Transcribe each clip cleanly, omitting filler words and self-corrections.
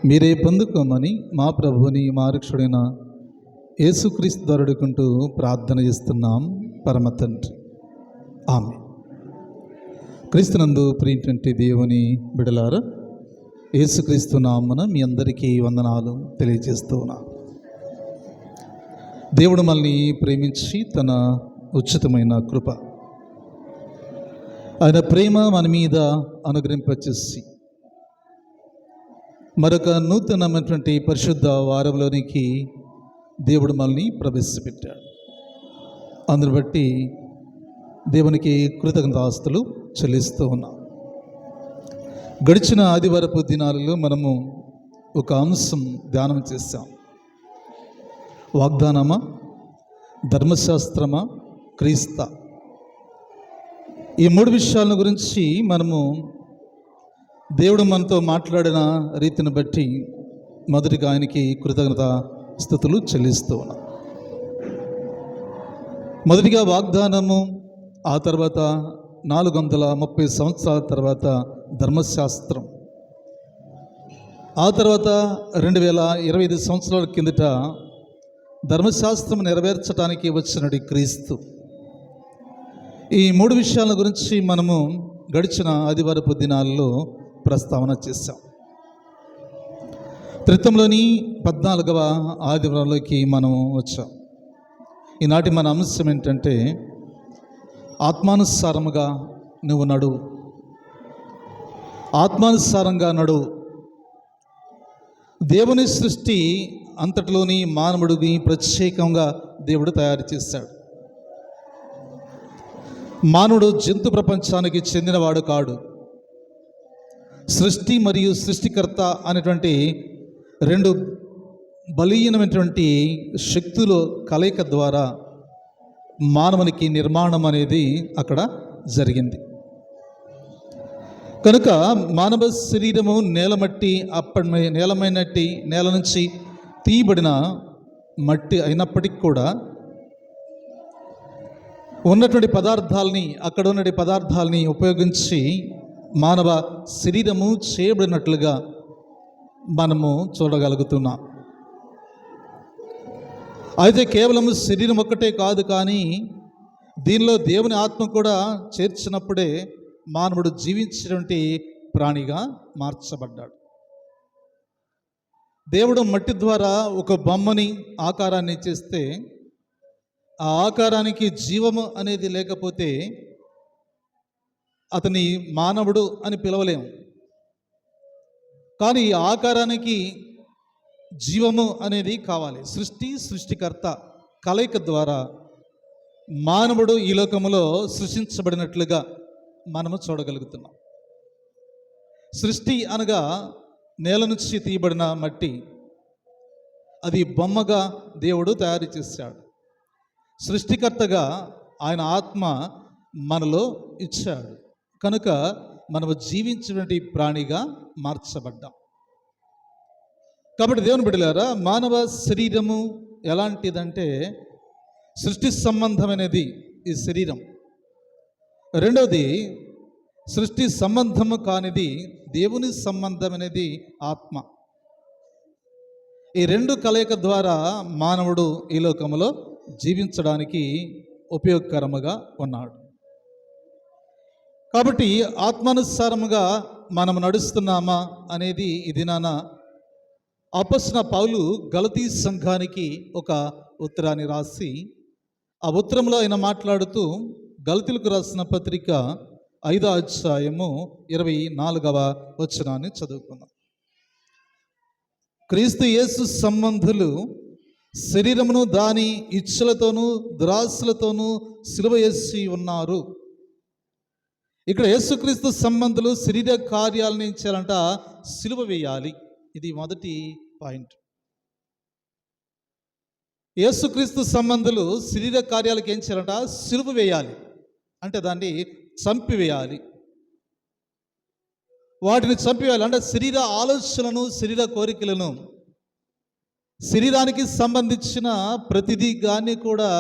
మీరే పొందుకోమని మా ప్రభువుని మా రక్షకుడైన యేసుక్రీస్తు దొరడుకుంటూ ప్రార్థన చేస్తున్నాం పరమ తండ్రి. ఆమె క్రీస్తునందు ప్రియటువంటి దేవుని బిడలారా, యేసుక్రీస్తు నామమున మీ అందరికీ వందనాలు తెలియజేస్తూ ఉన్నా. దేవుడు మనల్ని ప్రేమించి తన ఉచితమైన కృప, ఆయన ప్రేమ మన మీద అనుగ్రహింపచేసి మరొక నూతనమైనటువంటి పరిశుద్ధ వారంలోనికి దేవుడు మనల్ని ప్రవేశపెట్టాడు. అందును బట్టి దేవునికి కృతజ్ఞతాస్తులు చెల్లిస్తూ ఉన్నాం. గడిచిన ఆదివారపు దినాలలో మనము ఒక అంశం ధ్యానం చేశాం. వాగ్దానమా, ధర్మశాస్త్రమా, క్రీస్త, ఈ మూడు విషయాల గురించి మనము దేవుడు మనతో మాట్లాడిన రీతిని బట్టి మొదటిగా ఆయనకి కృతజ్ఞత స్తుతులు చెల్లిస్తూ ఉన్నాం. మొదటిగా వాగ్దానము, ఆ తర్వాత 430 సంవత్సరాల తర్వాత ధర్మశాస్త్రం, ఆ తర్వాత 2025 సంవత్సరాల కిందట ధర్మశాస్త్రం నెరవేర్చడానికి వచ్చినది క్రీస్తు. ఈ మూడు విషయాల గురించి మనము గడిచిన ఆదివారపు దినాల్లో ప్రస్తావన చేశాం. త్రిత్వంలోని 14వ ఆదివారంలోకి మనం వచ్చాం. ఈనాటి మన అంశం ఏంటంటే, ఆత్మానుసారముగా నువ్వు నడువు. ఆత్మానుసారంగా నడువు. దేవుని సృష్టి అంతటిలోని మానవుడిని ప్రత్యేకంగా దేవుడు తయారు చేశాడు. మానవుడు జంతు ప్రపంచానికి చెందినవాడు కాడు. సృష్టి మరియు సృష్టికర్త అనేటువంటి రెండు బలీయమైనటువంటి శక్తుల కలయిక ద్వారా మానవునికి నిర్మాణం అనేది అక్కడ జరిగింది. కనుక మానవ శరీరము నేలమట్టి, నేల నుంచి తీయబడిన మట్టి అయినప్పటికీ కూడా ఉన్నటువంటి పదార్థాలని, అక్కడ ఉన్నటువంటి పదార్థాలని ఉపయోగించి మానవ శరీరము చేయబడినట్లుగా మనము చూడగలుగుతున్నాం. అయితే కేవలం శరీరం ఒక్కటే కాదు, కానీ దీనిలో దేవుని ఆత్మ కూడా చేర్చినప్పుడే మానవుడు జీవించినటువంటి ప్రాణిగా మార్చబడ్డాడు. దేవుడు మట్టి ద్వారా ఒక బొమ్మని, ఆకారాన్ని చేస్తే ఆ ఆకారానికి జీవము అనేది లేకపోతే అతని మానవుడు అని పిలవలేము. కానీ ఈ ఆకారానికి జీవము అనేది కావాలి. సృష్టికర్త కలయిక ద్వారా మానవుడు ఈ లోకములో సృష్టించబడినట్లుగా మనము చూడగలుగుతున్నాం. సృష్టి అనగా నేల నుంచి తీయబడిన మట్టి, అది బొమ్మగా దేవుడు తయారు చేశాడు. సృష్టికర్తగా ఆయన ఆత్మ మనలో ఇచ్చాడు. కనుక మనము జీవించినటువంటి ప్రాణిగా మార్చబడ్డాం. కాబట్టి దేవుని బిడ్డలారా, మానవ శరీరము ఎలాంటిదంటే సృష్టి సంబంధమైనది ఈ శరీరం. రెండవది, సృష్టి సంబంధము కానిది దేవుని సంబంధమైనది ఆత్మ. ఈ రెండు కలయిక ద్వారా మానవుడు ఈ లోకములో జీవించడానికి ఉపయోగకరముగా ఉన్నాడు. కాబట్టి ఆత్మానుసారముగా మనం నడుస్తున్నామా అనేది ఈ దినాన అపొస్తలుడైన పౌలు గలతీ సంఘానికి ఒక ఉత్తరాన్ని రాసి, ఆ ఉత్తరంలో ఆయన మాట్లాడుతూ గలతీలకు రాసిన పత్రిక 5వ అధ్యాయము 24వ వచనాన్ని చదువుకుందాం. క్రీస్తు యేసు సంబంధులు శరీరమును దాని ఇచ్చలతోనూ దురాశలతోనూ సిలువ వేసి ఉన్నారు. ఇక్కడ యేసుక్రీస్తు సంబంధులు శరీర కార్యాలను ఏం చేయాలంట? సిలువ వేయాలి. ఇది మొదటి పాయింట్. యేసుక్రీస్తు సంబంధులు శరీర కార్యాలకు ఏం చేయాలంట? సిలువ వేయాలి. అంటే దాన్ని చంపివేయాలి. వాటిని చంపివేయాలి అంటే శరీర ఆలోచనలను, శరీర కోరికలను, శరీరానికి సంబంధించిన ప్రతిదీ కానీ కూడా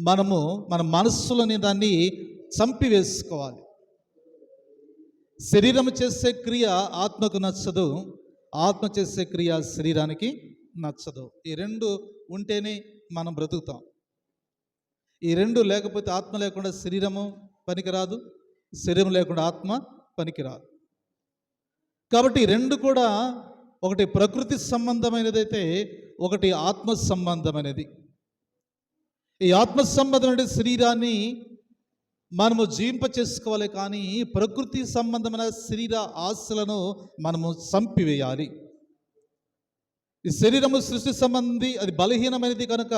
మనము మన మనస్సులోని దాన్ని చంపివేసుకోవాలి. శరీరం చేసే క్రియ ఆత్మకు నచ్చదు, ఆత్మ చేసే క్రియ శరీరానికి నచ్చదు. ఈ రెండు ఉంటేనే మనం బ్రతుకుతాం. ఈ రెండు లేకపోతే ఆత్మ లేకుండా శరీరము పనికిరాదు, శరీరం లేకుండా ఆత్మ పనికిరాదు. కాబట్టి ఈ రెండు కూడా ఒకటి ప్రకృతి సంబంధమైనదైతే ఒకటి ఆత్మ సంబంధమైనది. ఈ ఆత్మ సంబంధమైన శరీరాన్ని మనము జీవింప చేసుకోవాలి, కానీ ప్రకృతి సంబంధమైన శరీర ఆశలను మనము చంపివేయాలి. ఈ శరీరము సృష్టి సంబంధి, అది బలహీనమైనది కనుక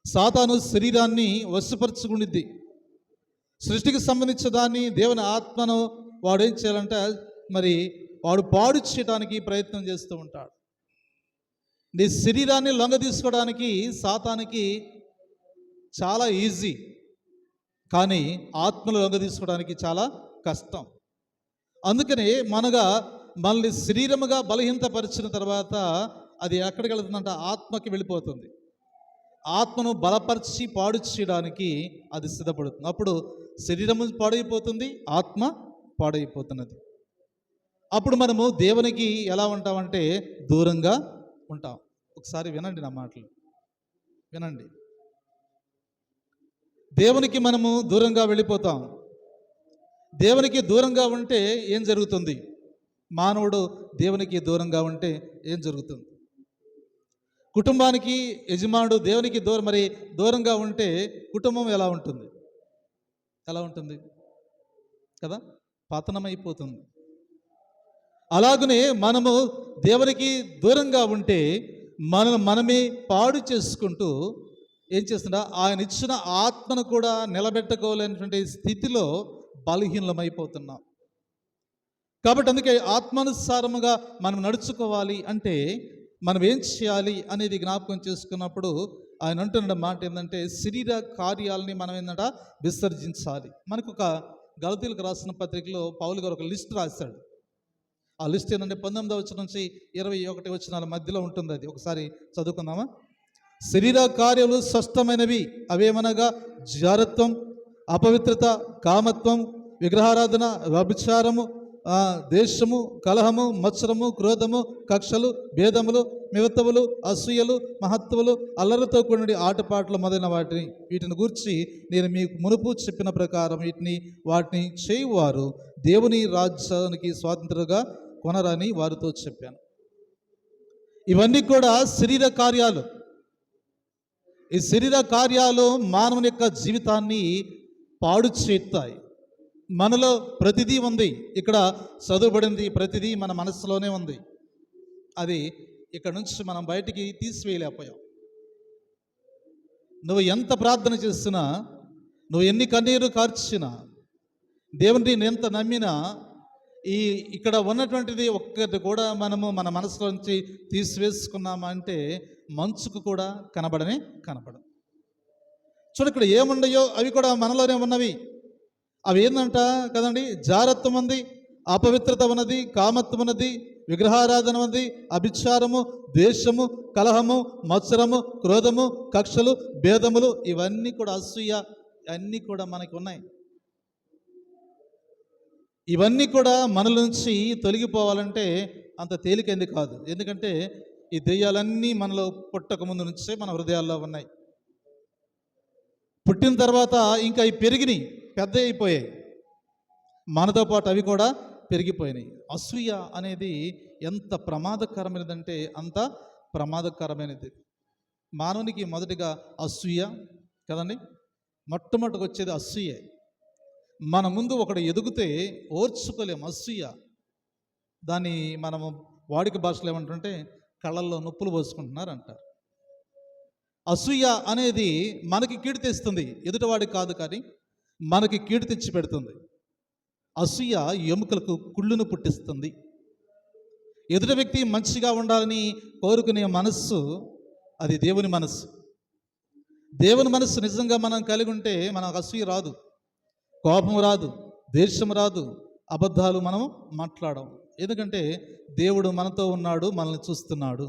సాతాను శరీరాన్ని వశపరుచుకునిద్ది. సృష్టికి సంబంధించిన దాన్ని, దేవుని ఆత్మను వాడు ఏం చేయాలంటే మరి వాడు పాడు చేయడానికి ప్రయత్నం చేస్తూ ఉంటాడు. నీ శరీరాన్ని లొంగ తీసుకోవడానికి సాతానికి చాలా ఈజీ, కానీ ఆత్మను లొంగ తీసుకోవడానికి చాలా కష్టం. అందుకని మనల్ని శరీరముగా బలహీనపరిచిన తర్వాత అది ఎక్కడికి వెళుతుందంటే ఆత్మకి వెళ్ళిపోతుంది. ఆత్మను బలపరిచి పాడు చేయడానికి అది సిద్ధపడుతుంది. అప్పుడు శరీరము పాడైపోతుంది, ఆత్మ పాడైపోతున్నది. అప్పుడు మనము దేవునికి ఎలా ఉంటామంటే దూరంగా ఉంటాం. ఒకసారి వినండి నా మాటలు, వినండి. దేవునికి మనము దూరంగా వెళ్ళిపోతాం. దేవునికి దూరంగా ఉంటే ఏం జరుగుతుంది? మానవుడు దేవునికి దూరంగా ఉంటే ఏం జరుగుతుంది? కుటుంబానికి యజమానుడు దేవునికి దూరంగా ఉంటే కుటుంబం ఎలా ఉంటుంది? ఎలా ఉంటుంది కదా? పతనమైపోతుంది. అలాగనే మనము దేవునికి దూరంగా ఉంటే మనమే పాడు చేసుకుంటూ ఏం చేస్తున్నా ఆయన ఇచ్చిన ఆత్మను కూడా నిలబెట్టుకోలేనటువంటి స్థితిలో బలహీనమైపోతున్నాం. కాబట్టి అందుకే ఆత్మానుసారముగా మనం నడుచుకోవాలి అంటే మనం ఏం చేయాలి అనేది జ్ఞాపకం చేసుకున్నప్పుడు ఆయన అంటున్న మాట ఏంటంటే శరీర కార్యాలని మనం ఏంటంటే విసర్జించాలి. మనకు ఒక గలతీయులకు రాసిన పత్రికలో పౌలు గారు ఒక లిస్ట్ రాశాడు. ఆ లిస్ట్ ఏంటంటే 19వ వచనం నుంచి 21 వచనాల మధ్యలో ఉంటుంది. అది ఒకసారి చదువుకుందామా? శరీర కార్యాలు స్పష్టమైనవి, అవేమనగా జారత్వం, అపవిత్రత, కామత్వం, విగ్రహారాధన, వ్యభిచారము, దేశము, కలహము, మత్సరము, క్రోధము, కక్షలు, భేదములు, మిగతవులు, అసూయలు, మహత్వలు, అల్లరితో కూడిన ఆటపాటలు మొదలైన వీటిని గూర్చి నేను మీకు మునుపు చెప్పిన ప్రకారం వాటిని చేయువారు దేవుని రాజ్యానికి స్వాతంత్రంగా కొనరని వారితో చెప్పాను. ఇవన్నీ కూడా శరీర కార్యాలు. ఈ శరీర కార్యాలు మానవుని యొక్క జీవితాన్ని పాడు చేస్తాయి. మనలో ప్రతిదీ ఉంది, ఇక్కడ చదువుబడింది ప్రతిదీ మన మనసులోనే ఉంది. అది ఇక్కడ నుంచి మనం బయటికి తీసివేయలేకపోయాం. నువ్వు ఎంత ప్రార్థన చేసినా, నువ్వు ఎన్ని కన్నీరు కార్చినా, దేవుని ఎంత నమ్మినా, ఇక్కడ ఉన్నటువంటిది ఒక్కటి కూడా మనము మన మనసులో నుంచి తీసివేసుకున్నామంటే మంచుకు కూడా కనబడదు. చూడు, ఇక్కడ ఏముండయో అవి కూడా మనలోనే ఉన్నవి. అవి ఏందంట కదండి? జారత్వం ఉంది, అపవిత్రత ఉన్నది, కామత్వం ఉన్నది, విగ్రహారాధన ఉంది, అభిచారము, ద్వేషము, కలహము, మత్సరము, క్రోధము, కక్షలు, భేదములు, ఇవన్నీ కూడా అసూయ, అన్నీ కూడా మనకి ఉన్నాయి. ఇవన్నీ కూడా మనల నుంచి తొలగిపోవాలంటే అంత తేలికైంది కాదు. ఎందుకంటే ఈ దెయ్యాలన్నీ మనలో పుట్టక ముందు నుంచే మన హృదయాల్లో ఉన్నాయి. పుట్టిన తర్వాత ఇంకా అవి పెరిగినాయి, పెద్ద అయిపోయాయి, మనతో పాటు అవి కూడా పెరిగిపోయినాయి. అసూయ అనేది ఎంత ప్రమాదకరమైనదంటే అంత ప్రమాదకరమైనది. మానవునికి మొదటిగా అసూయ కదండి, మొట్టమొదటికి వచ్చేది అసూయే. మన ముందు ఒకడు ఎదుగుతే ఓర్చుకోలేము, అసూయ. దాన్ని మనము వాడిక భాషలో ఏమంటుంటే కళ్ళల్లో నొప్పులు పోసుకుంటున్నారు అంటారు. అసూయ అనేది మనకి కీడు తెస్తుంది, ఎదుటివాడికి కాదు కానీ మనకి కీడు తెచ్చి పెడుతుంది. అసూయ ఎముకలకు కుళ్ళును పుట్టిస్తుంది. ఎదుటి వ్యక్తి మంచిగా ఉండాలని కోరుకునే మనస్సు అది దేవుని మనస్సు. దేవుని మనస్సు నిజంగా మనం కలిగి ఉంటే మనకు అసూయ రాదు, కోపం రాదు, ద్వేషం రాదు, అబద్ధాలు మనం మాట్లాడం. ఎందుకంటే దేవుడు మనతో ఉన్నాడు, మనల్ని చూస్తున్నాడు.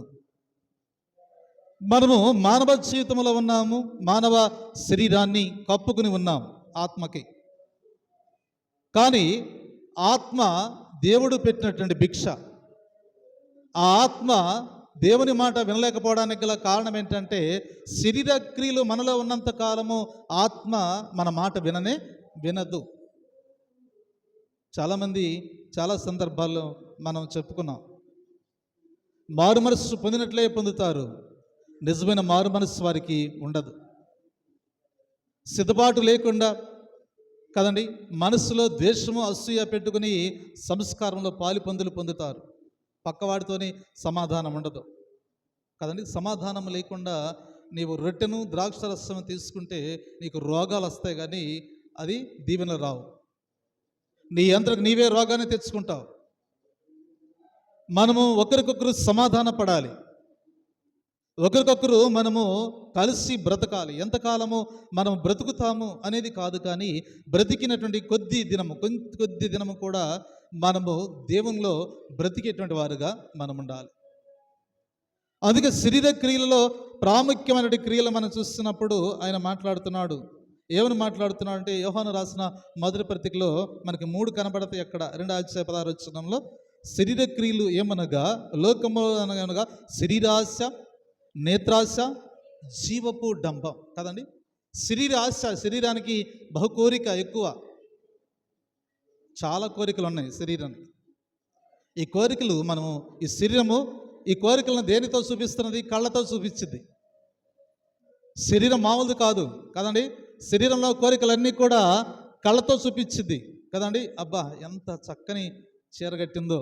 మనము మానవ జీవితంలో ఉన్నాము, మానవ శరీరాన్ని కప్పుకుని ఉన్నాము ఆత్మకి. కానీ ఆత్మ దేవుడు పెట్టినటువంటి భిక్ష. ఆ ఆత్మ దేవుని మాట వినలేకపోవడానికి గల కారణం ఏంటంటే శరీర క్రియలు మనలో ఉన్నంత కాలము ఆత్మ మన మాట వినదు. చాలామంది చాలా సందర్భాల్లో మనం చెప్పుకున్నాం, మారు మనస్సు పొందినట్లే పొందుతారు, నిజమైన మారు మనస్సు వారికి ఉండదు. సిద్ధపాటు లేకుండా కదండి, మనస్సులో ద్వేషము అసూయ పెట్టుకుని సంస్కారంలో పాలు పొందుతారు. పక్కవాడితోని సమాధానం ఉండదు కదండి. సమాధానం లేకుండా నీవు రొట్టెను ద్రాక్ష రసం తీసుకుంటే నీకు రోగాలు వస్తాయి, కానీ అది దీవెనలు రావు. నీ అంతకు నీవే రోగాన్ని తెచ్చుకుంటావు. మనము ఒకరికొకరు సమాధాన పడాలి, ఒకరికొకరు మనము కలిసి బ్రతకాలి. ఎంతకాలము మనం బ్రతుకుతాము అనేది కాదు, కానీ బ్రతికినటువంటి కొద్ది దినము కూడా మనము దేవునిలో బ్రతికేటువంటి వారుగా మనం ఉండాలి. అందుకే శరీర క్రియలలో ప్రాముఖ్యమైన క్రియలు మనం చూస్తున్నప్పుడు ఆయన మాట్లాడుతున్నాడు. ఏమని మాట్లాడుతున్నాడు అంటే, యోహాను రాసిన మొదటి పత్రికలో మనకి 3 కనబడతాయి. అక్కడ 2:16 శరీర క్రియలు ఏమనగా లోకములో అనగా శరీరాశ, నేత్రాశ, జీవపు డంబం కదండి. శరీరానికి బహు కోరిక ఎక్కువ, చాలా కోరికలు ఉన్నాయి శరీరానికి. ఈ కోరికలు మనము ఈ కోరికలను దేనితో చూపిస్తున్నది? కళ్ళతో చూపించింది. శరీరం మామూలుది కాదు కదండి. శరీరంలో కోరికలన్నీ కూడా కళ్ళతో చూపించింది కదండి. అబ్బా ఎంత చక్కని చీర కట్టిందో,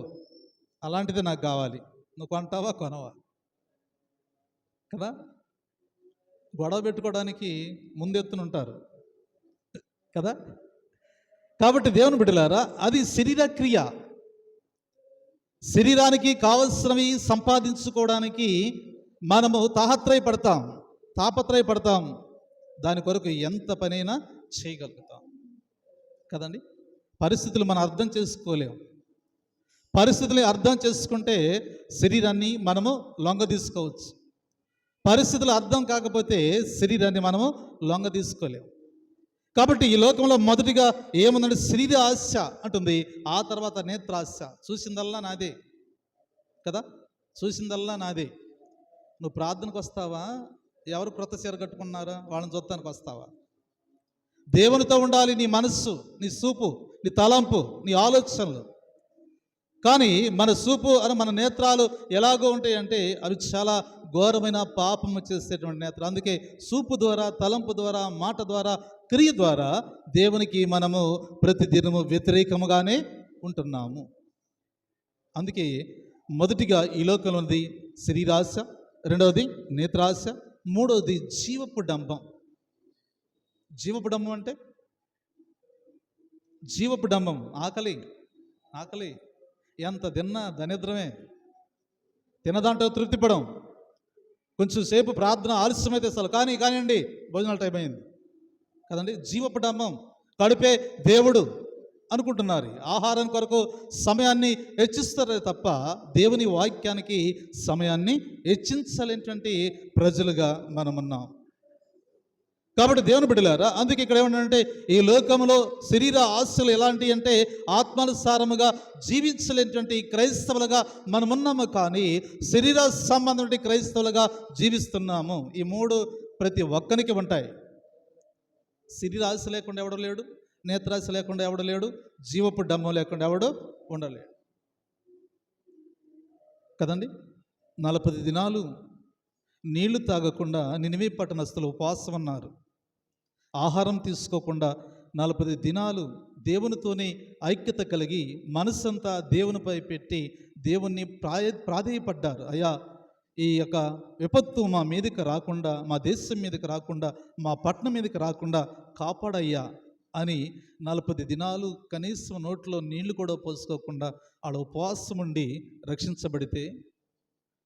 అలాంటిది నాకు కావాలి. నువ్వు కొంటావా కొనవా కదా. గొడవ పెట్టుకోవడానికి ముందెత్తునుంటారు కదా. కాబట్టి దేవుని బిడ్డలారా, అది శరీర క్రియ. శరీరానికి కావలసినవి సంపాదించుకోవడానికి మనము తాపత్రయపడతాం. దాని కొరకు ఎంత పనైనా చేయగలుగుతాం కదండి. పరిస్థితులు మనం అర్థం చేసుకోలేము. పరిస్థితులు అర్థం చేసుకుంటే శరీరాన్ని మనము లొంగ తీసుకోవచ్చు. పరిస్థితులు అర్థం కాకపోతే శరీరాన్ని మనము లొంగ తీసుకోలేము. కాబట్టి ఈ లోకంలో మొదటిగా ఏముందంటే శరీర ఆశ అంటుంది, ఆ తర్వాత నేత్రాశ. చూసిందల్లా నాదే కదా, చూసిందల్లా నాదే. నువ్వు ప్రార్థనకు వస్తావా? ఎవరు క్రొత్త చీర కట్టుకున్నారా వాళ్ళని చూడటానికి వస్తావా? దేవునితో ఉండాలి నీ మనస్సు, నీ చూపు, నీ తలంపు, నీ ఆలోచనలు. కానీ మన చూపు మన నేత్రాలు ఎలాగో ఉంటాయంటే అవి చాలా ఘోరమైన పాపము చేసేటువంటి నేత్రాలు. అందుకే చూపు ద్వారా, తలంపు ద్వారా, మాట ద్వారా, క్రియ ద్వారా దేవునికి మనము ప్రతిదినము వ్యతిరేకముగానే ఉంటున్నాము. అందుకే మొదటిగా ఈ లోకంలో ఉంది శరీరాశ, రెండవది నేత్రాశ, మూడవది జీవపు డంబం. జీవపు డంబం అంటే జీవపు డంబం, ఆకలి ఎంత తిన్నా దరిద్రమే. తినదాంట్లో తృప్తిపడం. కొంచెం సేపు ప్రార్థన ఆలస్యమైతే అసలు కానివ్వండి భోజనాల టైం అయింది కదండి. జీవపు డంబం, కడుపే దేవుడు అనుకుంటున్నారు. ఆహారం కొరకు సమయాన్ని హెచ్చిస్తారే తప్ప దేవుని వాక్యానికి సమయాన్ని హెచ్చించలేనటువంటి ప్రజలుగా మనమున్నాం. కాబట్టి దేవుని బిడ్డలారా, అందుకే ఇక్కడ ఏమంటే ఈ లోకంలో శరీర ఆశలు ఎలాంటివి అంటే ఆత్మానుసారముగా జీవించలేనటువంటి క్రైస్తవులుగా మనమున్నాము. కానీ శరీర సంబంధం క్రైస్తవులుగా జీవిస్తున్నాము. ఈ 3 ప్రతి ఒక్కరికి ఉంటాయి. శరీరాశ లేకుండా ఎవడు లేడు, నేత్రాశ లేకుండా ఎవడు లేడు, జీవపు డంబం లేకుండా ఎవడు ఉండలేడు కదండి. 40 దినాలు నీళ్లు తాగకుండా నినివే పట్టణస్థులు ఉపవాసం ఉన్నారు. ఆహారం తీసుకోకుండా 40 దినాలు దేవునితోనే ఐక్యత కలిగి మనస్సంతా దేవునిపై పెట్టి దేవుణ్ణి ప్రాధేయపడ్డారు. అయ్యా, ఈ యొక్క విపత్తు మా మీదకి రాకుండా, మా దేశం మీదకి రాకుండా, మా పట్టణం మీదకి రాకుండా కాపాడయ్యా అని 40 దినాలు కనీసం నోట్లో నీళ్లు కూడా పోసుకోకుండా ఆడ ఉపవాసం ఉండి రక్షించబడితే,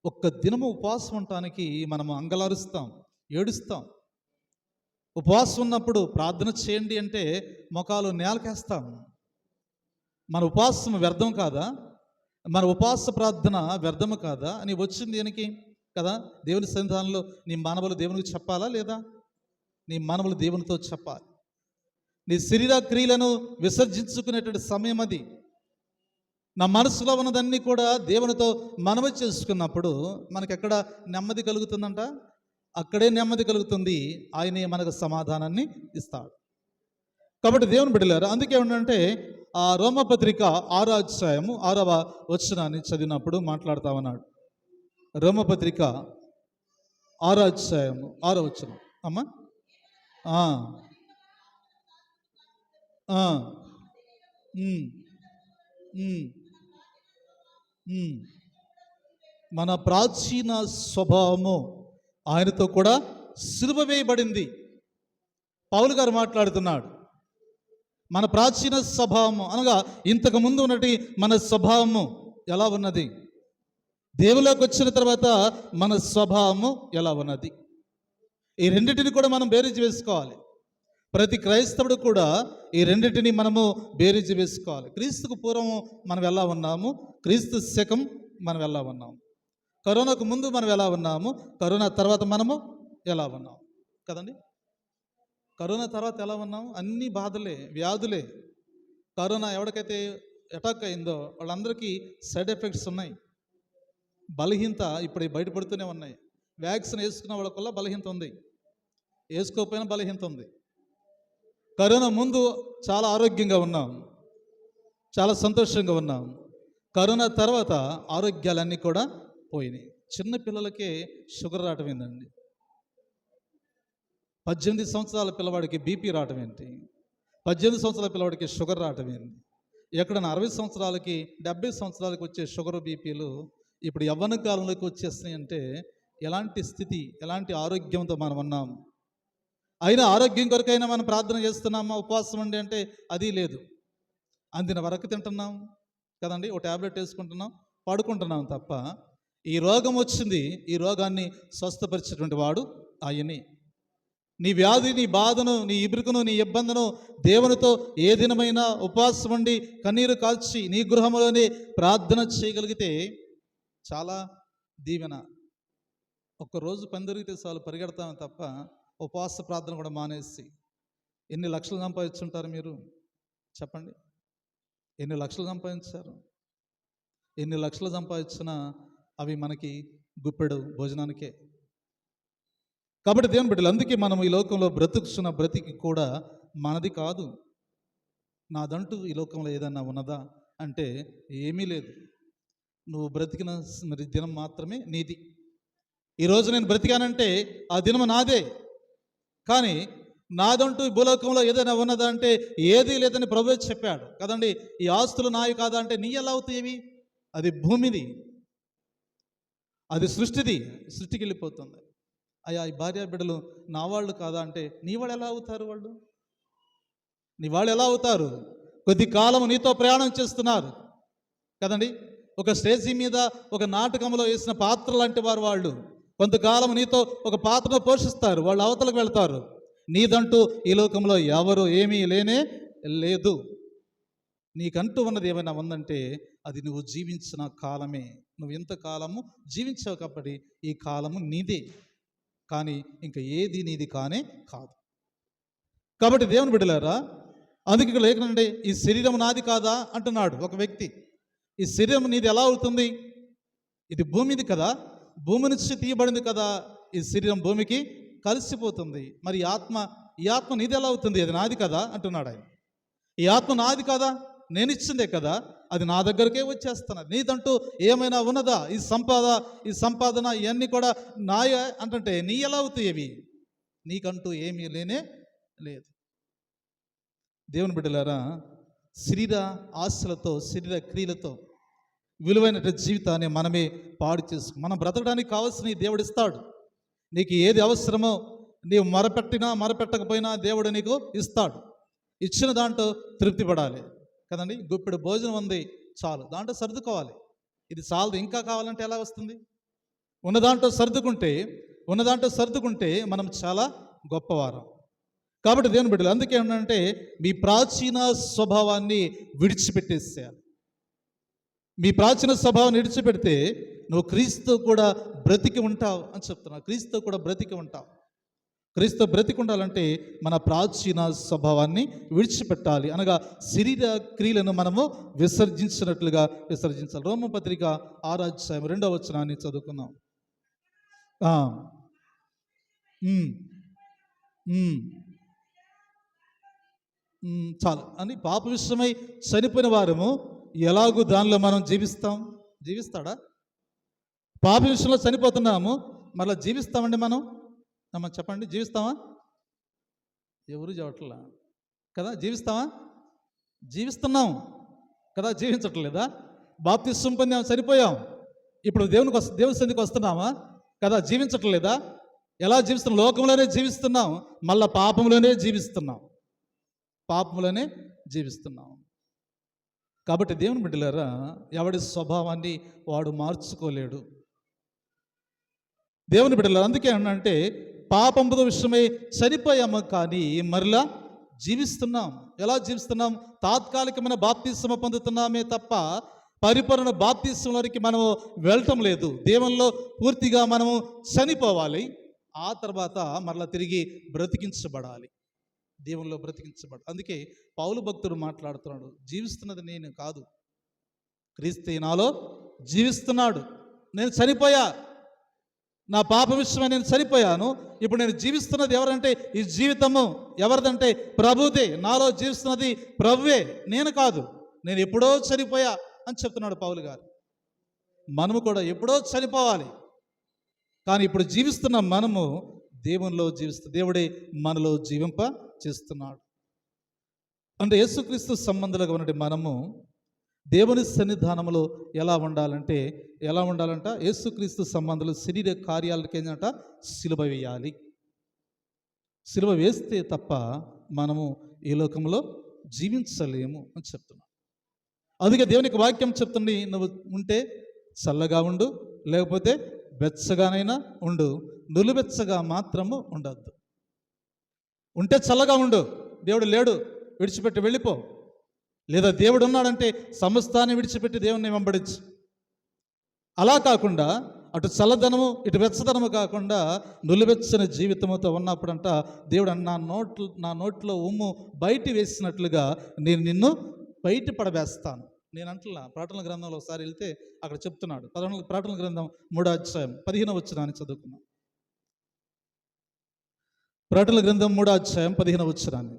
ఒక్క దినము ఉపవాసం ఉండటానికి మనము అంగలారుస్తాం, ఏడుస్తాం. ఉపవాసం ఉన్నప్పుడు ప్రార్థన చేయండి అంటే మొఖాలు నేలకేస్తాం. మన ఉపవాసం వ్యర్థం కాదా? మన ఉపవాస ప్రార్థన వ్యర్థము కాదా? అని వచ్చింది దేనికి కదా? దేవుని సన్నిధానంలో నీ మనవులు దేవునికి చెప్పాలా లేదా? నీ మనవులు దేవునితో చెప్పాలి. నీ శరీర క్రియలను విసర్జించుకునేటువంటి సమయం అది. నా మనసులో ఉన్నదన్నీ కూడా దేవునితో మనవి చేసుకున్నప్పుడు మనకి ఎక్కడ నెమ్మది కలుగుతుందంట? అక్కడే నెమ్మది కలుగుతుంది. ఆయనే మనకు సమాధానాన్ని ఇస్తాడు. కాబట్టి దేవుని బిడ్డలారా, అందుకే ఏమంటే ఆ రోమపత్రిక 6వ అధ్యాయము 6వ వచనాన్ని చదివినప్పుడు మాట్లాడుతా ఉన్నాడు. రోమపత్రిక 6వ అధ్యాయము 6వ వచనం అమ్మా. ఆ, ఆ, ఉమ్, ఉమ్, ఉమ్. మన ప్రాచీన స్వభావము ఆయనతో కూడా సిలువ వేయబడింది. పౌలు గారు మాట్లాడుతున్నాడు. మన ప్రాచీన స్వభావము అనగా ఇంతకు ముందు ఉన్నటి మన స్వభావము ఎలా ఉన్నది, దేవులోకి వచ్చిన తర్వాత మన స్వభావము ఎలా ఉన్నది, ఈ రెండింటిని కూడా మనం బేరీజు వేసుకోవాలి. ప్రతి క్రైస్తవుడు కూడా ఈ రెండింటిని మనము బేరీజు వేసుకోవాలి. క్రీస్తుకు పూర్వం మనం ఎలా ఉన్నాము, క్రీస్తు శకం మనం ఎలా ఉన్నాము, కరోనాకు ముందు మనం ఎలా ఉన్నాము, కరోనా తర్వాత మనము ఎలా ఉన్నాము కదండి. కరోనా తర్వాత ఎలా ఉన్నాము? అన్ని బాధలే, వ్యాధులే. కరోనా ఎవరికైతే అటాక్ అయిందో వాళ్ళందరికీ సైడ్ ఎఫెక్ట్స్ ఉన్నాయి. బలహీనత ఇప్పుడు బయటపడుతూనే ఉన్నాయి. వ్యాక్సిన్ వేసుకున్న వాళ్ళకల్లా బలహీనత ఉంది, వేసుకోకపోయినా బలహీనత ఉంది. కరోనా ముందు చాలా ఆరోగ్యంగా ఉన్నాం, చాలా సంతోషంగా ఉన్నాం. కరోనా తర్వాత ఆరోగ్యాలన్నీ కూడా పోయినాయి. చిన్న పిల్లలకే షుగర్ రావటం ఏందండి? 18 సంవత్సరాల పిల్లవాడికి బీపీ రావటం ఏంటి? 18 సంవత్సరాల పిల్లవాడికి షుగర్ రావటం ఏంటి? ఎక్కడన్నా 60 సంవత్సరాలకి 70 సంవత్సరాలకి వచ్చే షుగర్ బీపీలు ఇప్పుడు యవ్వన కాలంలోకి వచ్చేస్తున్నాయి. అంటే ఎలాంటి స్థితి, ఎలాంటి ఆరోగ్యంతో మనం ఉన్నాము? అయినా ఆరోగ్యం కొరకైనా మనం ప్రార్థన చేస్తున్నామా, ఉపవాసం ఉండి అంటే అది లేదు. అందిన వరకు తింటున్నాం కదండి, ఒక ట్యాబ్లెట్ వేసుకుంటున్నాం, పడుకుంటున్నాం తప్ప ఈ రోగం వచ్చింది, ఈ రోగాన్ని స్వస్థపరిచేటువంటి వాడు ఆయనే. నీ వ్యాధి, నీ బాధను, నీ ఇబ్రుకును, నీ ఇబ్బందును దేవునితో ఏ దినమైనా ఉపవాసం ఉండి కన్నీరు కాల్చి నీ గృహంలోనే ప్రార్థన చేయగలిగితే చాలా దీవెన. ఒక్కరోజు పని దొరికితే చాలు పరిగెడతామే తప్ప ఉపవాస ప్రార్థన కూడా మానేసి ఎన్ని లక్షలు సంపాదించుంటారు మీరు చెప్పండి? ఎన్ని లక్షలు సంపాదించారు? ఎన్ని లక్షలు సంపాదించినా అవి మనకి గుప్పెడు భోజనానికే. కాబట్టి దేవుని బిడ్డలు, అందుకే మనం ఈ లోకంలో బ్రతుకుతున్న బ్రతికి కూడా మనది కాదు. నాదంటూ ఈ లోకంలో ఏదన్నా ఉన్నదా అంటే ఏమీ లేదు. నువ్వు బ్రతికిన మరి దినం మాత్రమే నీది. ఈరోజు నేను బ్రతికానంటే ఆ దినం నాదే. కానీ నాదంటూ ఈ భూలోకంలో ఏదైనా ఉన్నదా అంటే ఏదీ లేదని ప్రభువే చెప్పాడు కదండి. ఈ ఆస్తులు నాయి కాదా అంటే నీ ఎలా అవుతాయి? అది భూమిది, అది సృష్టిది, సృష్టికి వెళ్ళిపోతుంది. అయ్యా ఈ భార్య బిడ్డలు నా వాళ్ళు కాదా అంటే నీ వాళ్ళు ఎలా అవుతారు? వాళ్ళు నీ వాళ్ళు ఎలా అవుతారు? కొద్ది కాలం నీతో ప్రయాణం చేస్తున్నారు కదండి. ఒక స్టేజీ మీద ఒక నాటకంలో వేసిన పాత్ర లాంటి వారు వాళ్ళు. కొంతకాలం నీతో ఒక పాత్రను పోషిస్తారు, వాళ్ళు అవతలకు వెళ్తారు. నీదంటూ ఈ లోకంలో ఎవరు ఏమీ లేనే లేదు. నీకంటూ ఉన్నది ఏమైనా ఉందంటే అది నువ్వు జీవించిన కాలమే. నువ్వు ఎంతకాలము జీవించావు కాబట్టి ఈ కాలము నీదే, కానీ ఇంకా ఏది నీది కానే కాదు. కాబట్టి దేవుని బిడ్డలారా, అందుకే ఇక్కడ లేకుంటే ఈ శరీరం నాది కాదా అంటున్నాడు ఒక వ్యక్తి. ఈ శరీరం నీది ఎలా అవుతుంది? ఇది భూమిది కదా, భూమి నుంచి తీయబడింది కదా. ఈ శరీరం భూమికి కలిసిపోతుంది. మరి ఈ ఆత్మ నీది ఎలా అవుతుంది? అది నాది కదా అంటున్నాడు ఆయన. ఈ ఆత్మ నాది కదా, నేను ఇచ్చిందే కదా, అది నా దగ్గరకే వచ్చేస్తున్నది. నీదంటూ ఏమైనా ఉన్నదా? ఈ సంపాదన ఇవన్నీ కూడా నాయ అంటే నీ ఎలా అవుతాయి? ఇవి నీకంటూ ఏమీ లేనే లేదు. దేవుని బిడ్డలారా, శరీర ఆశలతో, శరీర క్రియలతో విలువైన జీవితాన్ని మనమే పాడు చేసుకు మనం బ్రతకడానికి కావాల్సిన దేవుడు ఇస్తాడు. నీకు ఏది అవసరమో నీవు మొరపెట్టకపోయినా దేవుడు నీకు ఇస్తాడు. ఇచ్చిన దాంట్లో తృప్తి పడాలి కదండి. గుప్పెడు భోజనం ఉంది చాలు, దాంట్లో సర్దుకోవాలి. ఇది చాలదు, ఇంకా కావాలంటే ఎలా వస్తుంది? ఉన్న దాంట్లో సర్దుకుంటే మనం చాలా గొప్పవారం. కాబట్టి దేవుని బిడ్డలు, అందుకే ఏంటంటే మీ ప్రాచీన స్వభావాన్ని విడిచిపెట్టేసేయాలి. మీ ప్రాచీన స్వభావాన్ని విడిచిపెడితే నువ్వు క్రీస్తు కూడా బ్రతికి ఉంటావు అని చెప్తున్నా. క్రీస్తు కూడా బ్రతికి ఉంటావు. క్రీస్తు బ్రతికుండాలంటే మన ప్రాచీన స్వభావాన్ని విడిచిపెట్టాలి, అనగా శరీర క్రియలను మనము విసర్జించినట్లుగా విసర్జించాలి. రోమపత్రిక 6:2 చదువుకున్నాం. ఆ, ఉమ్, ఉమ్, చాలు అని పాప విషయమై చనిపోయిన వారము ఎలాగూ దానిలో మనం జీవిస్తాడా? పాప విషయంలో చనిపోతున్నాము, మళ్ళీ జీవిస్తామండి మనం? చెప్పండి, జీవిస్తామా? ఎవరు చెప్పట్లా కదా. జీవిస్తామా? జీవిస్తున్నాం కదా, జీవించట్లేదా? బాప్తిస్మం పొందాం, సరిపోయాం. ఇప్పుడు దేవుని సన్నిధికి వస్తున్నామా కదా, జీవించట్లేదా? ఎలా జీవిస్తున్నాం? లోకంలోనే జీవిస్తున్నాం, మళ్ళా పాపంలోనే జీవిస్తున్నాం. కాబట్టి దేవుని బిడ్డలారా, ఎవడి స్వభావాన్ని వాడు మార్చుకోలేడు. దేవుని బిడ్డలారా, అందుకే అంటే పాపంతో విషయమై చనిపోయాము, కానీ మరలా జీవిస్తున్నాం. ఎలా జీవిస్తున్నాం? తాత్కాలికమైన బాప్తిస్మ పొందుతున్నామే తప్ప పరిపూర్ణ బాప్తిస్మలోనికి మనము వెళ్ళటం లేదు. దేవునిలో పూర్తిగా మనము చనిపోవాలి, ఆ తర్వాత మరలా తిరిగి బ్రతికించబడాలి, దేవునిలో బ్రతికించబడాలి. అందుకే పౌలు భక్తుడు మాట్లాడుతున్నాడు, జీవిస్తున్నది నేను కాదు, క్రీస్తు నాలో జీవిస్తున్నాడు. నేను చనిపోయా, నా పాప విషయమై నేను చనిపోయాను. ఇప్పుడు నేను జీవిస్తున్నది ఎవరంటే, ఈ జీవితము ఎవరిదంటే ప్రభుదే. నాలో జీవిస్తున్నది ప్రభువే, నేను కాదు. నేను ఎప్పుడో చనిపోయా అని చెప్తున్నాడు పౌలు గారు. మనము కూడా ఎప్పుడో చనిపోవాలి, కానీ ఇప్పుడు జీవిస్తున్న మనము దేవునిలో దేవుడే మనలో జీవింప చేస్తున్నాడు. అంటే యేసుక్రీస్తు సంబంధులుగా ఉన్నటువంటి మనము దేవుని సన్నిధానంలో ఎలా ఉండాలంట? యేసుక్రీస్తు సంబంధాలు శరీర కార్యాలకి ఏంటంట? సిలువ వేయాలి. సిలువ వేస్తే తప్ప మనము ఈ లోకంలో జీవించలేము అని చెప్తున్నాను. అందుకే దేవునికి వాక్యం చెప్తుంది, నువ్వు ఉంటే చల్లగా ఉండు, లేకపోతే బెచ్చగానైనా ఉండు, నులుబెచ్చగా మాత్రము ఉండద్దు. ఉంటే చల్లగా ఉండు, దేవుడు లేడు విడిచిపెట్టి వెళ్ళిపో. లేదా దేవుడు ఉన్నాడంటే సమస్తాన్ని విడిచిపెట్టి దేవుణ్ణి వెంబడించు. అలా కాకుండా అటు చల్లదనము ఇటు వెచ్చదనము కాకుండా నులివెచ్చని జీవితంతో ఉన్నప్పుడంట దేవుడు నా నోట్లో ఉమ్ము బయట వేసినట్లుగా నేను నిన్ను బయట పడవేస్తాను. నేను అంటున్నా, ప్రకటనల గ్రంథంలో ఒకసారి వెళ్తే అక్కడ చెప్తున్నాడు. ప్రకటనల గ్రంథం 3:15 చదువుకున్నాం. ప్రకటనల గ్రంథం 3:15.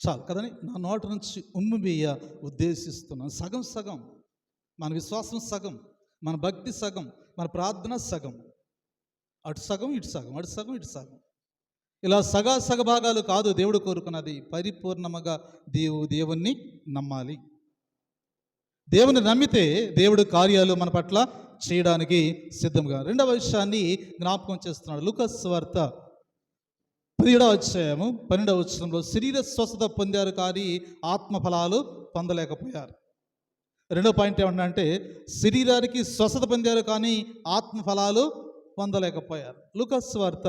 చాలు కదని నా నోట నుంచి ఉమ్మి బియ్య ఉద్దేశిస్తున్నాను. సగం సగం, మన విశ్వాసం సగం, మన భక్తి సగం, మన ప్రార్థన సగం. అటు సగం ఇటు సగం, అటు సగం ఇటు సగం. ఇలా సగ భాగాలు కాదు దేవుడు కోరుకున్నది. పరిపూర్ణముగా దేవుణ్ణి నమ్మాలి. దేవుని నమ్మితే దేవుడు కార్యాలు మన పట్ల చేయడానికి సిద్ధంగా. రెండవ విషయాన్ని జ్ఞాపకం చేస్తున్నాడు. లూకాసు వార్త 17:12 శరీర స్వస్థత పొందారు కానీ ఆత్మఫలాలు పొందలేకపోయారు. రెండో పాయింట్ ఏమన్నా శరీరానికి స్వస్థత పొందారు కానీ ఆత్మఫలాలు పొందలేకపోయారు. లూకాసు వార్త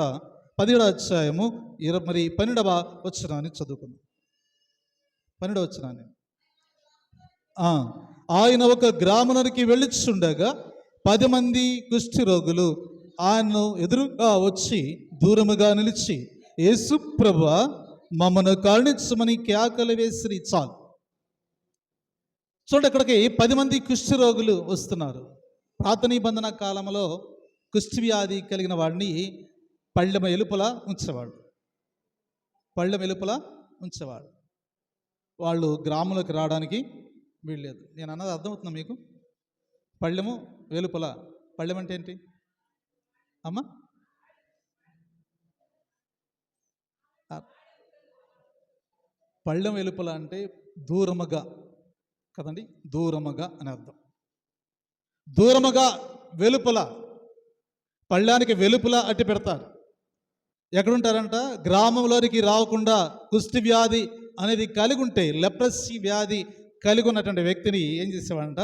17:12 చదువుకుందాం. 12 ఆయన ఒక గ్రామానికి వెళ్ళిచుండగా 10 మంది కుష్ఠి రోగులు ఆయనను ఎదురుగా వచ్చి దూరముగా నిలిచి, యేసు ప్రభువా, మమ్మను కరుణించమని కేకలు వేసిరి. చాలు చూడండి, ఇక్కడికి 10 మంది కుష్ఠి రోగులు వస్తున్నారు. పాత నిబంధన కాలంలో కుష్ఠి వ్యాధి కలిగిన వాడిని పళ్ళెం ఎలుపల ఉంచేవాడు. వాళ్ళు గ్రామంలోకి రావడానికి వీల్లేదు. నేను అన్నది అర్థమవుతుందా మీకు? పళ్ళెము వెలుపల, పళ్ళెం అంటే ఏంటి అమ్మా? పళ్ళెం వెలుపల అంటే దూరముగా కదండి, దూరముగా అని అర్థం. దూరముగా వెలుపల, పళ్ళానికి వెలుపల అట్టి పెడతారు. ఎక్కడుంటారంట? గ్రామంలోనికి రాకుండా కుష్టి వ్యాధి అనేది కలిగి ఉంటే, లెప్రసీ వ్యాధి కలిగి ఉన్నటువంటి వ్యక్తిని ఏం చేసేవాడంట?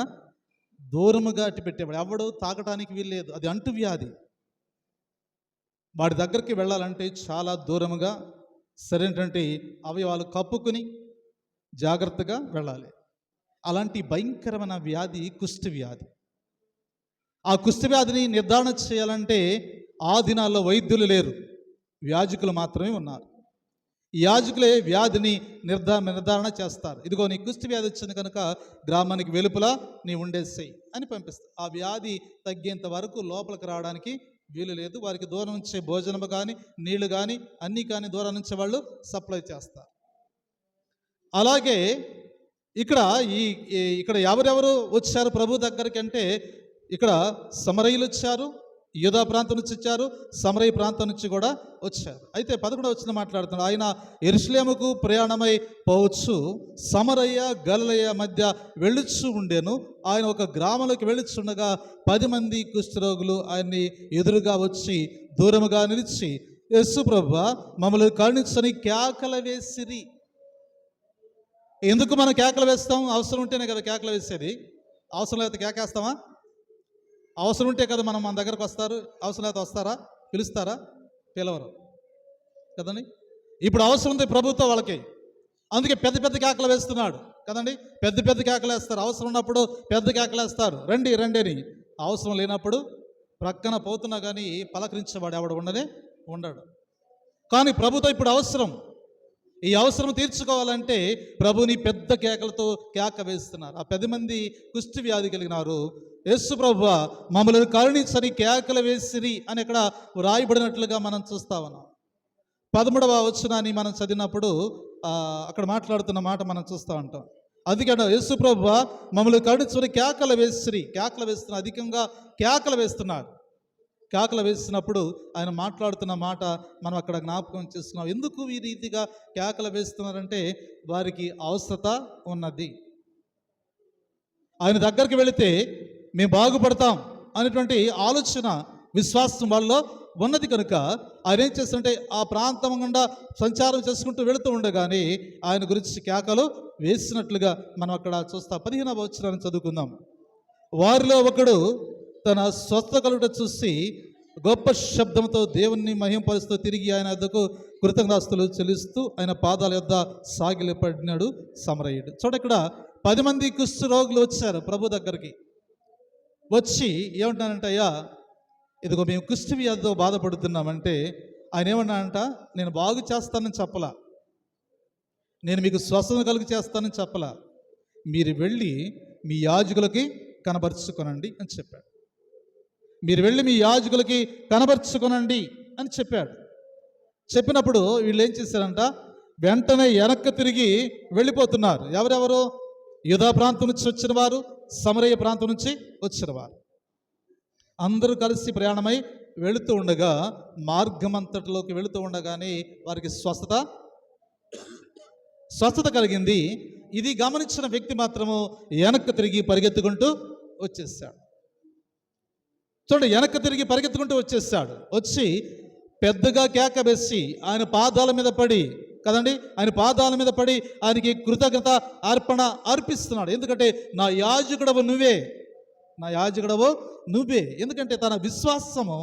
దూరముగా అట్టి పెట్టేవాడు. ఎవడు తాకటానికి వీల్లేదు, అది అంటు వ్యాధి. వాడి దగ్గరికి వెళ్ళాలంటే చాలా దూరముగా సరైనటువంటి అవయవాలు కప్పుకుని జాగ్రత్తగా వెళ్ళాలి. అలాంటి భయంకరమైన వ్యాధి కుష్టి వ్యాధి. ఆ కుష్టి వ్యాధిని నిర్ధారణ చేయాలంటే ఆ దినాల్లో వైద్యులు లేరు, యాజకులు మాత్రమే ఉన్నారు. ఈ యాజకులే వ్యాధిని నిర్ధారణ చేస్తారు. ఇదిగో నీ కుష్టి వ్యాధి వచ్చింది కనుక గ్రామానికి వెలుపల నీ ఉండేసేయి అని పంపిస్తారు. ఆ వ్యాధి తగ్గేంత వరకు లోపలికి రావడానికి వీలు లేదు. వారికి దూరం నుంచే భోజనము కానీ నీళ్లు కానీ అన్నీ కానీ దూరం నుంచి వాళ్ళు సప్లై చేస్తారు. అలాగే ఇక్కడ ఎవరెవరు వచ్చారు ప్రభు దగ్గరికి అంటే, ఇక్కడ సమరయులు వచ్చారు, యూదా ప్రాంతం నుంచి వచ్చారు, సమరయ ప్రాంతం నుంచి కూడా వచ్చారు. అయితే 11వ వచనం మాట్లాడుతున్నాడు, ఆయన యెరూషలేముకు ప్రయాణమై పోవచ్చు సమరయ గలిలయ మధ్య వెళ్ళుచు ఉండెను. ఆయన ఒక గ్రామంలోకి వెళ్ళుచుండగా 10 మంది కుష్ఠరోగులు ఆయన్ని ఎదురుగా వచ్చి దూరముగా నిలిచి, యేసు ప్రభువా మమ్మల్ని కరుణించని కేకలు వేసిరి. ఎందుకు మనం కేకలు వేస్తాం? అవసరం ఉంటేనే కదా కేకలు వేసేది. అవసరం లేకపోతే కేకేస్తామా? అవసరం ఉంటే కదా మన దగ్గరకు వస్తారు. అవసరం లేకపోతే వస్తారా? పిలుస్తారా? పిలవరు కదండి. ఇప్పుడు అవసరం ఉంది ప్రభుత్వం వాళ్ళకి, అందుకే పెద్ద పెద్ద కేకలు వేస్తున్నాడు కదండి. పెద్ద పెద్ద కేకలు వేస్తారు. అవసరం ఉన్నప్పుడు పెద్ద కేకలు వేస్తారు, రండి రండి అని. అవసరం లేనప్పుడు ప్రక్కన పోతున్నా కానీ పలకరించేవాడు ఎవడు ఉండడు. కానీ ప్రభుత్వం ఇప్పుడు అవసరం. ఈ అవసరం తీర్చుకోవాలంటే ప్రభుని పెద్ద కేకలతో కేక వేస్తున్నారు. ఆ 10 మంది కుష్టి వ్యాధి కలిగినారు. యేసు ప్రభువా మమ్మల్ని కరుణించని కేకలు వేసిరి అని ఇక్కడ రాయబడినట్లుగా మనం చూస్తా ఉన్నాం. 13వ వచనాన్ని మనం చదివినప్పుడు అక్కడ మాట్లాడుతున్న మాట మనం చూస్తూ ఉంటాం. అందుకే యేసు ప్రభువా మమ్మల్ని కరుణించని కేకలు వేస్తున్నారు, అధికంగా కేకలు వేస్తున్నారు. కేకలు వేస్తున్నప్పుడు ఆయన మాట్లాడుతున్న మాట మనం అక్కడ జ్ఞాపకం చేస్తున్నాం. ఎందుకు ఈ రీతిగా కేకలు వేస్తున్నారంటే వారికి అవసరత ఉన్నది. ఆయన దగ్గరికి వెళితే మేము బాగుపడతాం అనేటువంటి ఆలోచన, విశ్వాసం వాళ్ళలో ఉన్నది కనుక ఆయన ఏం చేస్తుంటే ఆ ప్రాంతం గుండా సంచారం చేసుకుంటూ వెళుతూ ఉండగానే ఆయన గురించి కేకలు వేసినట్లుగా మనం అక్కడ చూస్తాం. 15వ వచనాన్ని చదువుకుందాం. వారిలో ఒకడు తన స్వస్థ కలుగుట చూసి గొప్ప శబ్దంతో దేవుణ్ణి మహింపరుస్తూ తిరిగి ఆయన వద్దకు కృతజ్ఞతాస్తులు చెల్లిస్తూ ఆయన పాదాల యొద్ద సాగిలపడినాడు సమరయుడు. ఇక్కడ 10 మంది కుష్ఠ రోగులు వచ్చారు ప్రభు దగ్గరికి. వచ్చి ఏమంటానంటే, అయ్యా ఇదిగో మేము కుష్ఠ వ్యాధితో బాధపడుతున్నామంటే ఆయన ఏమన్నానంట, నేను బాగు చేస్తానని చెప్పలా, నేను మీకు స్వస్థత కలుగు చేస్తానని చెప్పలా, మీరు వెళ్ళి మీ యాజకులకి కనబరుచుకొనండి అని చెప్పాడు. మీరు వెళ్ళి మీ యాజకులకి కనబరుచుకొనండి అని చెప్పాడు. చెప్పినప్పుడు వీళ్ళు ఏం చేశారంట, వెంటనే వెనక్కి తిరిగి వెళ్ళిపోతున్నారు. ఎవరెవరు? యూదా ప్రాంతం నుంచి వచ్చిన వారు, సమరయ ప్రాంతం నుంచి వచ్చిన వారు అందరూ కలిసి ప్రయాణమై వెళుతూ ఉండగా, మార్గమంతటిలోకి వెళుతూ ఉండగానే వారికి స్వస్థత కలిగింది. ఇది గమనించిన వ్యక్తి మాత్రము వెనక్కి తిరిగి పరిగెత్తుకుంటూ వచ్చేసాడు. చూడండి, వెనక్కి తిరిగి పరిగెత్తుకుంటూ వచ్చేసాడు. వచ్చి పెద్దగా కేక వేసి ఆయన పాదాల మీద పడి కదండి, ఆయన పాదాల మీద పడి ఆయనకి కృతజ్ఞత అర్పణ అర్పిస్తున్నాడు. ఎందుకంటే నా యాజకుడవు నువ్వే. ఎందుకంటే తన విశ్వాసము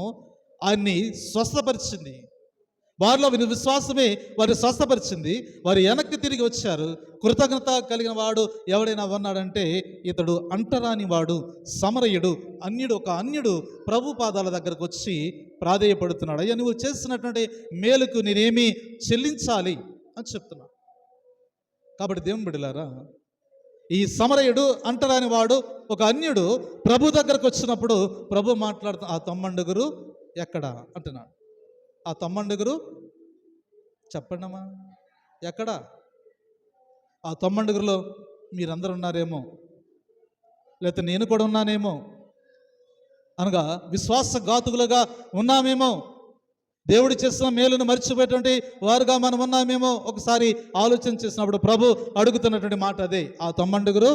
ఆయన్ని స్వస్థపరిచింది. వారిలో విశ్వాసమే వారిని స్వస్థపరిచింది. వారు వెనక్కి తిరిగి వచ్చారు. కృతజ్ఞత కలిగిన వాడు ఎవడైనా ఉన్నాడంటే ఇతడు అంటరాని వాడు, సమరయుడు, ఒక అన్యుడు ప్రభు పాదాల దగ్గరకు వచ్చి ప్రాధేయపడుతున్నాడు. అయ్యా నువ్వు చేస్తున్నటువంటి మేలుకు నేనేమి చెల్లించాలి అని చెప్తున్నాడు. కాబట్టి దేవుని బిడ్డలారా, ఈ సమరయుడు అంటరాని వాడు, ఒక అన్యుడు ప్రభు దగ్గరకు వచ్చినప్పుడు ప్రభు మాట్లాడుతూ ఆ తమ్మండుగురు ఎక్కడ అంటున్నాడు. ఆ తమ్మండుగురు చెప్పండమ్మా ఎక్కడ? ఆ తమ్మండుగురులో మీరందరూ ఉన్నారేమో, లేకపోతే నేను కూడా ఉన్నానేమో, అనగా విశ్వాసఘాతుకులుగా ఉన్నామేమో, దేవుడు చేసిన మేలును మర్చిపోయేటువంటి వారుగా మనం ఉన్నామేమో ఒకసారి ఆలోచన చేసినప్పుడు ప్రభు అడుగుతున్నటువంటి మాట అదే. ఆ తమ్మండుగురు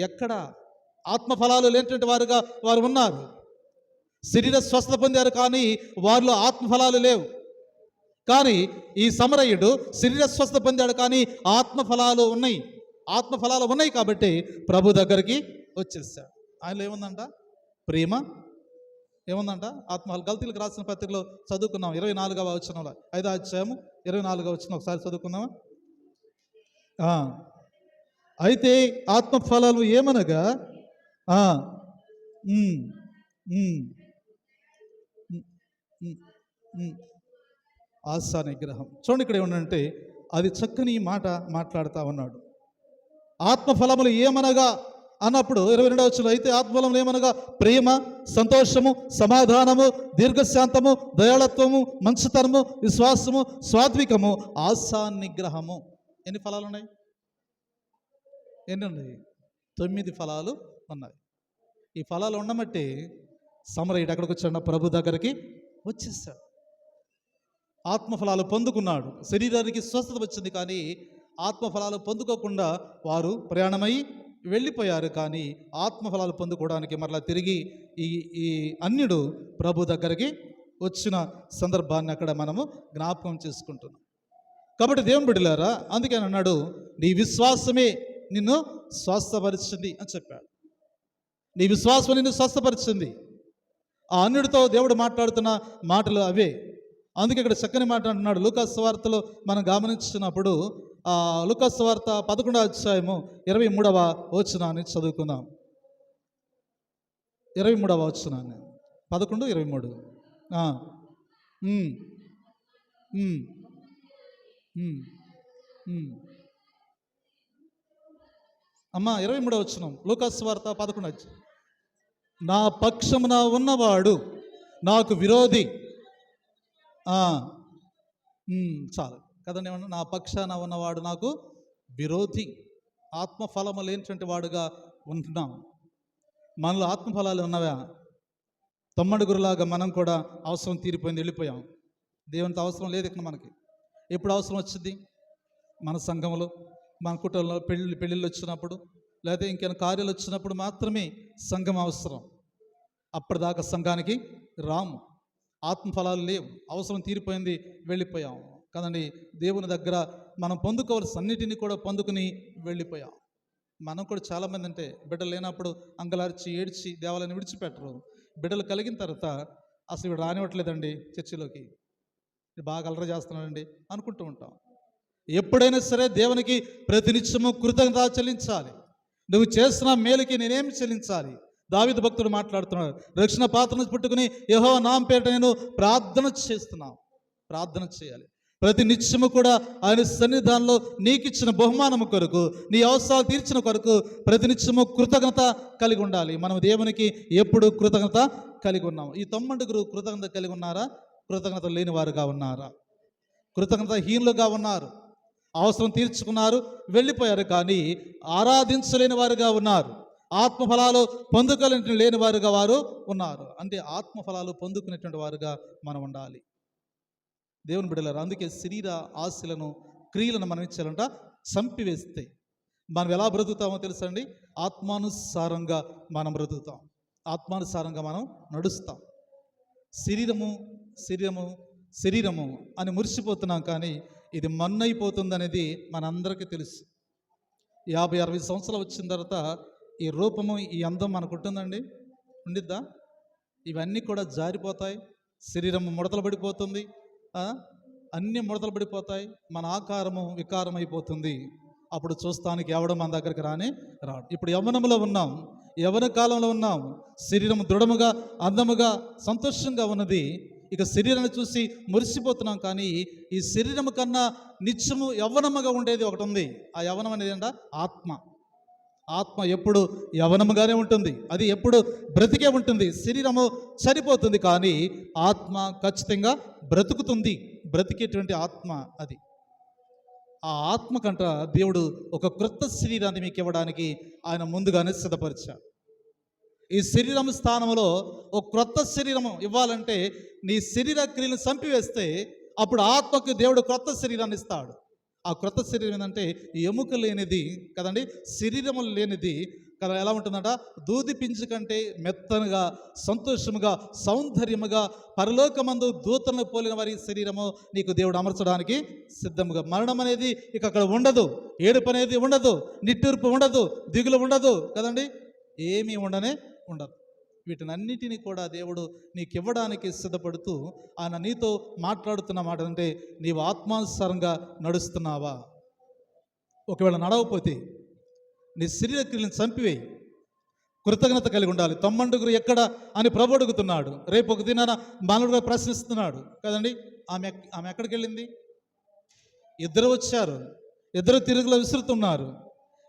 ఎక్కడ? ఆత్మఫలాలు లేనటువంటి వారుగా వారు ఉన్నారు. శరీర స్వస్థ పొందారు కానీ వారిలో ఆత్మఫలాలు లేవు. కానీ ఈ సమరయుడు శరీర స్వస్థ పొందాడు కానీ ఆత్మఫలాలు ఉన్నాయి కాబట్టి ప్రభు దగ్గరికి వచ్చేసాడు. ఆయనలో ఏముందంట? ప్రేమ, ఏముందంట? ఆత్మఫలం గల్తీలకు రాసిన పత్రికలో చదువుకున్నాం 24వ వచనంలో, 5వ అధ్యాయము 24వ వచనం ఒకసారి చదువుకుందామా? అయితే ఆత్మఫలాలు ఏమనగా ఉమ్, ఉమ్, ఉమ్, ఉమ్, ఆశా నిగ్రహం. చూడండి, ఇక్కడ ఏమంటే అది చక్కని మాట మాట్లాడుతూ ఉన్నాడు. ఆత్మఫలములు ఏమనగా అన్నప్పుడు 22వ వచనంలో, అయితే ఆత్మఫలములు ఏమనగా ప్రేమ, సంతోషము, సమాధానము, దీర్ఘశాంతము, దయాళత్వము, మంచితనము, విశ్వాసము, సాత్వికము, ఆశా నిగ్రహము. ఎన్ని ఫలాలు ఉన్నాయి? ఎన్ని ఉన్నాయి? 9 ఫలాలు ఉన్నాయి. ఈ ఫలాలు ఉండబట్టి సమరయుడు ఎక్కడికి వచ్చాడు? ప్రభు దగ్గరికి వచ్చేసాడు. ఆత్మఫలాలు పొందుకున్నాడు. శరీరానికి స్వస్థత వచ్చింది, కానీ ఆత్మఫలాలు పొందుకోకుండా వారు ప్రయాణమై వెళ్ళిపోయారు. కానీ ఆత్మఫలాలు పొందుకోవడానికి మరలా తిరిగి ఈ ఈ అన్యుడు ప్రభు దగ్గరికి వచ్చిన సందర్భాన్ని అక్కడ మనము జ్ఞాపకం చేసుకుంటున్నాం. కాబట్టి దేవుని బిడ్డలారా, అందుకే అన్నాడు, నీ విశ్వాసమే నిన్ను స్వస్థపరిచింది అని చెప్పాడు. నీ విశ్వాసం నిన్ను స్వస్థపరిచింది. ఆ అన్యుడితో దేవుడు మాట్లాడుతున్న మాటలు అవే. అందుకే ఇక్కడ చక్కని మాట అంటున్నాడు. లూకాసు సువార్తలో మనం గమనించినప్పుడు లూకాసు సువార్త 11వ అధ్యాయము 23వ వచనాన్ని చదువుకుందాం. 23వ వచనాన్ని 11:23. అమ్మా 23వ వచనం లూకాసు సువార్త 11. నా పక్షమున ఉన్నవాడు నాకు విరోధి. చాలు కదండి. ఏమన్నా? నా పక్షాన ఉన్నవాడు నాకు విరోధి. ఆత్మఫలము లేనటువంటి వాడుగా ఉంటున్నాం. మనలో ఆత్మఫలాలు ఉన్నవా? తొమ్మడుగురులాగా మనం కూడా అవసరం తీరిపోయింది, వెళ్ళిపోయాం. దేవునితో అవసరం లేదు ఇక్కడ మనకి. ఎప్పుడు అవసరం వచ్చింది? మన సంఘంలో, మన కుటుంబంలో పెళ్ళిళ్ళు వచ్చినప్పుడు, లేకపోతే ఇంకేమైనా కార్యాలు వచ్చినప్పుడు మాత్రమే సంఘం అవసరం. అప్పటిదాకా సంఘానికి రాము. ఆత్మఫలాలు లేవు, అవసరం తీరిపోయింది, వెళ్ళిపోయాం కదండి. దేవుని దగ్గర మనం పొందుకోవాల్సిన అన్నిటినీ కూడా పొందుకుని వెళ్ళిపోయాం. మనం కూడా చాలామంది అంటే బిడ్డలు లేనప్పుడు అంగలార్చి ఏడ్చి దేవాలయాన్ని విడిచిపెట్టరు. బిడ్డలు కలిగిన తర్వాత అసలు ఇవి రానివ్వట్లేదండి, చర్చిలోకి బాగా అలర చేస్తున్నాడండి అనుకుంటూ ఉంటాం. ఎప్పుడైనా సరే దేవునికి ప్రతినిత్యము కృతజ్ఞత చెల్లించాలి. నువ్వు చేస్తున్న మేలుకి నేనేం చెల్లించాలి? దావీదు భక్తుడు మాట్లాడుతున్నాడు, రక్షణ పాత్రను పుట్టుకుని యెహోవా నామం పేరిట నేను ప్రార్థన చేస్తున్నాను. ప్రార్థన చేయాలి ప్రతి నిత్యము కూడా. ఆయన సన్నిధానంలో నీకు ఇచ్చిన బహుమానము కొరకు, నీ అవసరాలు తీర్చిన కొరకు ప్రతి నిత్యము కృతజ్ఞత కలిగి ఉండాలి. మనం దేవునికి ఎప్పుడు కృతజ్ఞత కలిగి ఉన్నాము. ఈ 9 కృతజ్ఞత కలిగి ఉన్నారా? కృతజ్ఞత లేని వారుగా ఉన్నారా? కృతజ్ఞత హీనులుగా ఉన్నారు. అవసరం తీర్చుకున్నారు, వెళ్ళిపోయారు, కానీ ఆరాధించలేని వారుగా ఉన్నారు. ఆత్మఫలాలు పొందుకోలేని వారుగా వారు ఉన్నారు. అంటే ఆత్మఫలాలు పొందుకునేటువంటి వారుగా మనం ఉండాలి. దేవుని బిడ్డలారా, అందుకే శరీర ఆశలను, క్రియలను మనం ఇచ్చారంట చంపివేస్తే మనం ఎలా బ్రతుకుతామో తెలుసండి? ఆత్మానుసారంగా మనం బ్రతుకుతాం, ఆత్మానుసారంగా మనం నడుస్తాం. శరీరము శరీరము శరీరము అని మురిసిపోతున్నాం, కానీ ఇది మన్నైపోతుందనేది మనందరికీ తెలుసు. 50-60 సంవత్సరాలు వచ్చిన తర్వాత ఈ రూపము, ఈ అందం మనకు ఉంటుందండి? ఉండిద్దా? ఇవన్నీ కూడా జారిపోతాయి. శరీరము ముడతలు పడిపోతుంది, అన్నీ ముడతలు పడిపోతాయి. మన ఆకారము వికారం అయిపోతుంది. అప్పుడు చూస్తానికి ఎవడో మన దగ్గరికి రాడు. ఇప్పుడు యవ్వనంలో ఉన్నాం, యవ్వన కాలంలో ఉన్నాం. శరీరం దృఢముగా, అందముగా, సంతోషంగా ఉన్నది. ఇక శరీరాన్ని చూసి మురిసిపోతున్నాం, కానీ ఈ శరీరము కన్నా నిత్యము యవ్వనముగా ఉండేది ఒకటి ఉంది. ఆ యవ్వనం అనేది ఏంట? ఆత్మ. ఆత్మ ఎప్పుడు యవ్వనముగానే ఉంటుంది, అది ఎప్పుడు బ్రతికే ఉంటుంది. శరీరము చనిపోతుంది, కానీ ఆత్మ ఖచ్చితంగా బ్రతుకుతుంది. బ్రతికేటువంటి ఆత్మ అది. ఆ ఆత్మ కంట దేవుడు ఒక క్రొత్త శరీరాన్ని మీకు ఇవ్వడానికి ఆయన ముందుగానే సిద్ధపరిచాడు. ఈ శరీరం స్థానంలో ఒక క్రొత్త శరీరం ఇవ్వాలంటే నీ శరీర క్రియలను చంపివేస్తే అప్పుడు ఆత్మకు దేవుడు క్రొత్త శరీరాన్ని ఇస్తాడు. ఆ క్రొత్త శరీరం ఏంటంటే ఎముక లేనిది కదండి, శరీరము లేనిది కదా. ఎలా ఉంటుందంట? దూది పింజు కంటే మెత్తనగా, సంతోషముగా, సౌందర్యముగా, పరలోకమందు దూతలను పోలిన వారి శరీరము నీకు దేవుడు అమర్చడానికి సిద్ధముగా. మరణం అనేది ఇక అక్కడ ఉండదు, ఏడుపు అనేది ఉండదు, నిట్టూర్పు ఉండదు, దిగులు ఉండదు కదండి, ఏమీ ఉండదు. వీటినన్నిటినీ కూడా దేవుడు నీకు ఇవ్వడానికి సిద్ధపడుతూ ఆయన నీతో మాట్లాడుతున్న మాట అంటే, నీవు ఆత్మానుసారంగా నడుస్తున్నావా? ఒకవేళ నడవకపోతే నీ శరీర క్రియలను చంపివేయి. కృతజ్ఞత కలిగి ఉండాలి. తొమ్మండుగురు ఎక్కడ అని ప్రభు అడుగుతున్నాడు. రేపు ఒక దినాన మానవుడుగా ప్రశ్నిస్తున్నాడు కదండి. ఆమె ఎక్కడికి వెళ్ళింది? ఇద్దరు వచ్చారు, ఇద్దరు తిరుగులు విసురుతున్నారు.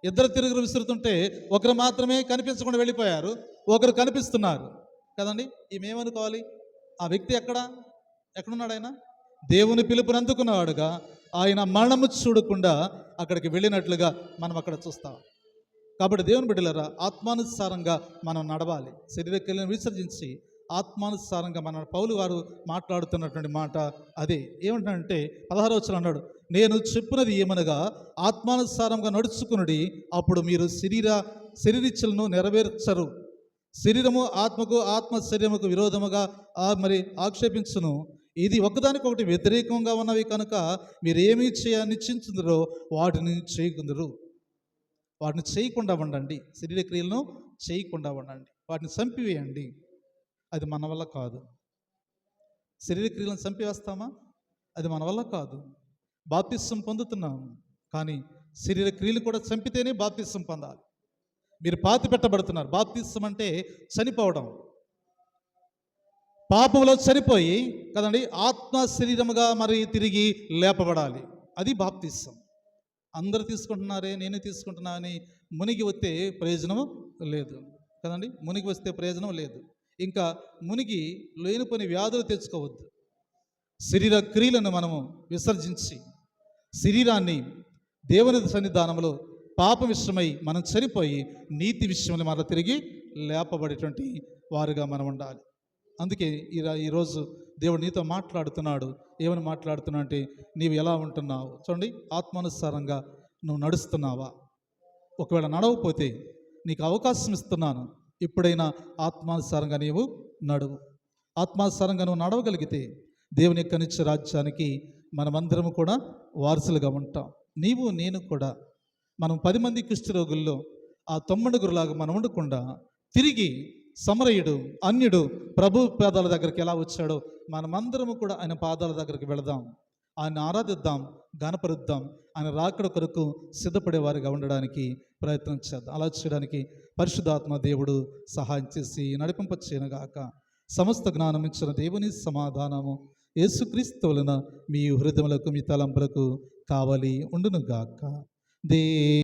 ఇద్దరు తిరుగులు విసురుతుంటే ఒకరు మాత్రమే కనిపించకుండా వెళ్ళిపోయారు, ఒకరు కనిపిస్తున్నారు కదండి. ఈమె ఏమనుకోవాలి? ఆ వ్యక్తి ఎక్కడున్నాడు? ఆయన దేవుని పిలుపుని అందుకున్నవాడుగా ఆయన మరణము చూడకుండా అక్కడికి వెళ్ళినట్లుగా మనం అక్కడ చూస్తాం. కాబట్టి దేవుని బిడ్డలారా, ఆత్మానుసారంగా మనం నడవాలి. శరీర క్రియలను విసర్జించి ఆత్మానుసారంగా మన పౌలు వారు మాట్లాడుతున్నటువంటి మాట అదే. ఏమంటాడంటే 16వ వచనం అన్నాడు, నేను చెప్పినది ఏమనగా ఆత్మానుసారంగా నడుచుకునుడి, అప్పుడు మీరు శరీరిచ్చలను నెరవేర్చరు. శరీరము ఆత్మకు, ఆత్మ శరీరముకు విరోధముగా మరి ఆక్షేపించును. ఇది ఒకదానికొకటి వ్యతిరేకంగా ఉన్నవి కనుక మీరు ఏమి నిశ్చయించుదురో వాటిని చేయకుందరు. వాటిని చేయకుండా ఉండండి. శరీర క్రియలను చేయకుండా ఉండండి, వాటిని చంపివేయండి. అది మన వల్ల కాదు. శరీర క్రియలను చంపివేస్తామా? అది మన వల్ల కాదు. బాప్తిస్వం పొందుతున్నాం, కానీ శరీర క్రియలు కూడా చంపితేనే బాప్తిస్వం పొందాలి. మీరు పాతి పెట్టబడుతున్నారు. బాప్తిస్వం అంటే చనిపోవడం. పాపంలో చనిపోయి కదండి ఆత్మ శరీరముగా మరి తిరిగి లేపబడాలి. అది బాప్తిస్వం. అందరూ తీసుకుంటున్నారే, నేను తీసుకుంటున్నా అని మునిగి వస్తే ప్రయోజనం లేదు కదండి. మునిగి వస్తే ప్రయోజనం లేదు. ఇంకా మునిగి లేనిపోని వ్యాధులు తెచ్చుకోవద్దు. శరీర క్రియలను మనము విసర్జించి శరీరాన్ని దేవుని సన్నిధానంలో పాప విషయమై మనం చనిపోయి నీతి విషయంలో మరలా తిరిగి లేపబడేటువంటి వారుగా మనం ఉండాలి. అందుకే ఈరోజు దేవుడు నీతో మాట్లాడుతున్నాడు. ఏమని మాట్లాడుతున్నా అంటే, నీవు ఎలా ఉంటున్నావు చూడండి. ఆత్మానుసారంగా నువ్వు నడుస్తున్నావా? ఒకవేళ నడవకపోతే నీకు అవకాశం ఇస్తున్నాను. ఇప్పుడైనా ఆత్మానుసారంగా నీవు నడువు. ఆత్మానుసారంగా నువ్వు నడవగలిగితే దేవుని యొక్క నిత్య రాజ్యానికి మనమందరము కూడా వారసులుగా ఉంటాం. నీవు నేను కూడా. మనం 10 మంది కుష్ఠరోగుల్లో ఆ 9గురులాగా మనం ఉండకుండా తిరిగి సమరయుడు, అన్యుడు ప్రభు పాదాల దగ్గరికి ఎలా వచ్చాడో మనమందరము కూడా ఆయన పాదాల దగ్గరికి వెళదాం. ఆయన ఆరాధిద్దాం, గణపరుద్దాం. ఆయన రాకడ కొరకు సిద్ధపడేవారిగా ఉండడానికి ప్రయత్నం చేద్దాం. అలా చేయడానికి పరిశుద్ధాత్మ దేవుడు సహాయం చేసి నడిపింపచేయనుగాక. సమస్త జ్ఞానం ఇచ్చిన దేవుని సమాధానము యేసుక్రీస్తు వలన మీ హృదయములకు, మీ తలంపులకు కావాలి ఉండునుగాక.